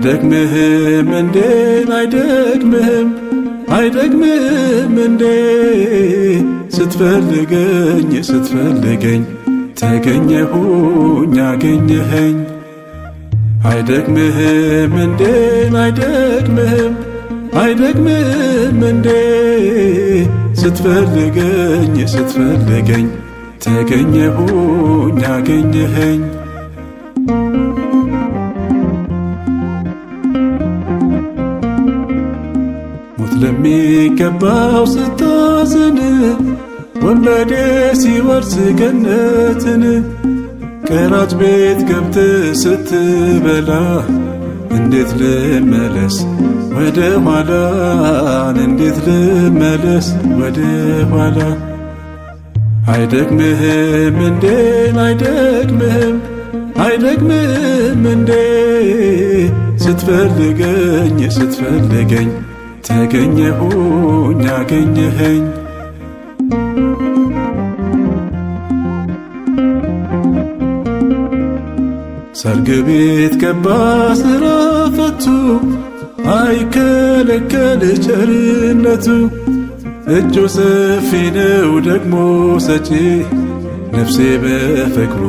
አይደክምህም እንዴ አይደክምህም አይደክምህም እንዴ ስትፈልገኝ ስትፈልገኝ ተገኘሁኝ አገኘኸኝ። አይደክምህም እንዴ አይደክምህም አይደክምህም እንዴ ስትፈልገኝ ስትፈልገኝ ተገኘሁኝ አገኘኸኝ። ሞት ለሚገባው ስታዝን ወንበዴ ሲወርስ ገነትን ቀራጭ ቤት ገብት ስትበላ እንዴት ልመለስ ወደ ኋላን እንዴት ልመለስ ወደ ኋላ። አይደክምህም እንዴ አይደክምህም አይደክምህም እንዴ ስትፈልገኝ ስትፈልገኝ ተገኘሁኝ አገኘኸኝ። ሰርግ ቤት ገባ ስራ ፈቱ አይከለከል ቸርነቱ እጁ ሰፊ ነው ደግሞ ሰጪ ነፍሴ በፍቅሩ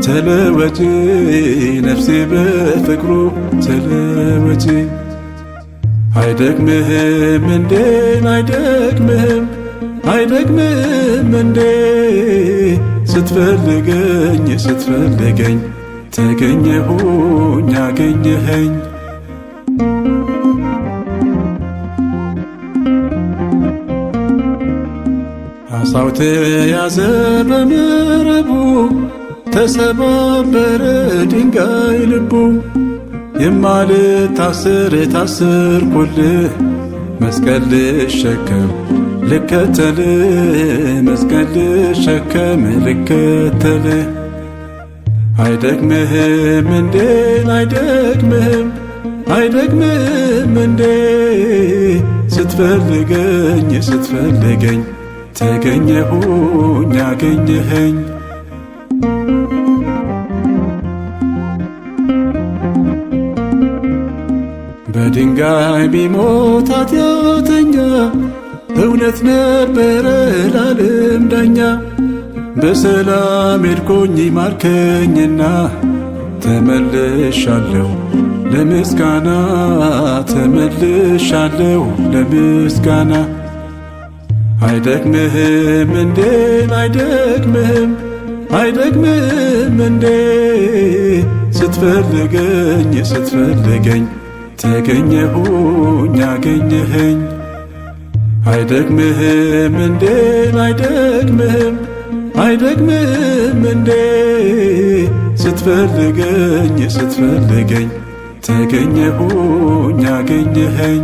ተለወጪ ነፍሴ በፍቅሩ ተለወጪ። አይደክምህም እንዴ አይደክምህም አይደክምህም እንዴ ስትፈልገኝ ስትፈልገኝ ተገኘሁኝ አገኘኸኝ። አሳው ተያዘ በመረቡ ተሰባበረ ድንጋይ ልቡ የማልታስር ታሰርኩልህ መስቀል ልሸከም ልከተልህ መስቀል ልሸከም ልከተልህ። አይደክምህም እንዴ አይደክምህም አይደክምህም እንዴ ስትፈልገኝ ስትፈልገኝ ተገኘሁኝ አገኘኸኝ። በድንጋይ ቢሞት ኃጢአተኛ እውነት ነበረ ለዓለም ዳኛ። በሰላም ሄድኩኝ ማርከኝና ተመልሻለሁ ለምስጋና ተመልሻለሁ ለምስጋና። አይደክምህም እንዴ አይደክምህም አይደክምህም እንዴ ስትፈልገኝ ስትፈልገኝ ተገኘሁኝ አገኘኸኝ። አይደክምህም እንዴ አይደክምህም አይደክምህም እንዴ ስትፈልገኝ ስትፈልገኝ ተገኘሁኝ አገኘኸኝ።